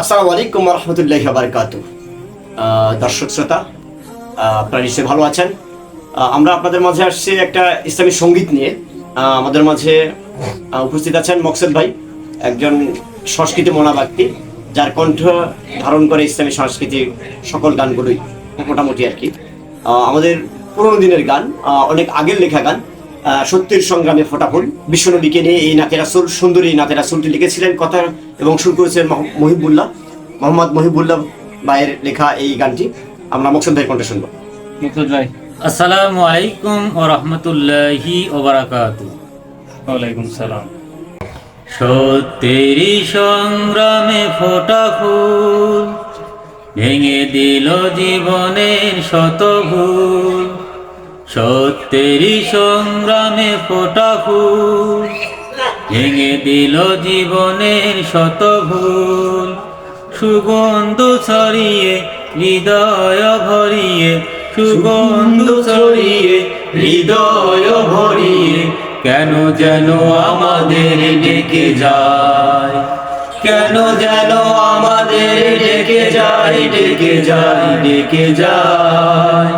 আসসালামু আলাইকুম ওয়া রাহমাতুল্লাহি ওয়া বারাকাতুহু। দর্শক শ্রোতা, আপনারা নিশ্চয়ই ভালো আছেন। আমরা আপনাদের মাঝে আসছি একটা ইসলামী সঙ্গীত নিয়ে। আমাদের মাঝে উপস্থিত আছেন মকসুদ ভাই, একজন সংস্কৃতি মনা ব্যক্তি, যার কণ্ঠ ধারণ করে ইসলামী সংস্কৃতি সকল গানগুলোই মোটামুটি আর কি। আমাদের পুরোনো দিনের গান, অনেক আগের লেখা গান, সত্যের সংগ্রামে ফোটা ফুল, বিশ্বনবীকে নিয়ে এই নাতে রাসূল, সুন্দরী নাতে রাসূলটি লিখেছিলেন, কথা এবং সুর করেছিলেন মোহাম্মদ মহিবুল্লাহ ভাইয়ের লেখা এই গানটি আমরা মকসুদ ভাইয়ের কণ্ঠে শুনবো। মুকুল ভাই। আসসালামু আলাইকুম ওয়া রাহমাতুল্লাহি ওয়া বারাকাতুহু। ওয়ালাইকুম সালাম। সত্যেরই সংগ্রামে ফোটা ফুল, ভেঙে দিল জীবনের শত ভুল। সত্যেরই সংগ্রামে ফোটা ফুল, ভেঙে দিল জীবনের শত ভুল। সুগন্ধ ছড়িয়ে হৃদয় ভরিয়ে, সুগন্ধ ছড়িয়ে হৃদয় ভরিয়ে, কেন যেন আমাদের ডেকে যায়, কেন যেন আমাদের ডেকে যায়, ডেকে যায়, ডেকে যায়,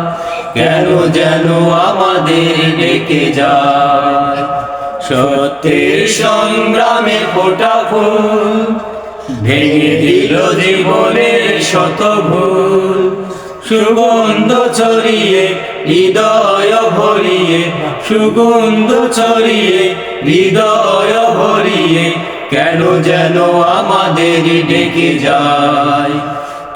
কেন যেন আমাদের ডেকে যায়। সত্যের সংগ্রামে ফোটা ফুল, ভেঙে দিল জীবনের শত ভুল। সুগন্ধ ছড়িয়ে হৃদয় ভরিয়ে, সুগন্ধ ছড়িয়ে হৃদয় ভরিয়ে, কেন যেন আমাদের ডেকে যায়,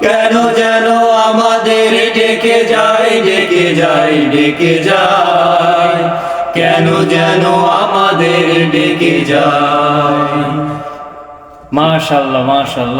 কেন যেন আমাদের ডেকে যায়, ডেকে যায়, ডেকে যায়, কেন যেন আমাদের ডেকে যায়। মাশাআল্লাহ মাশাআল্লাহ।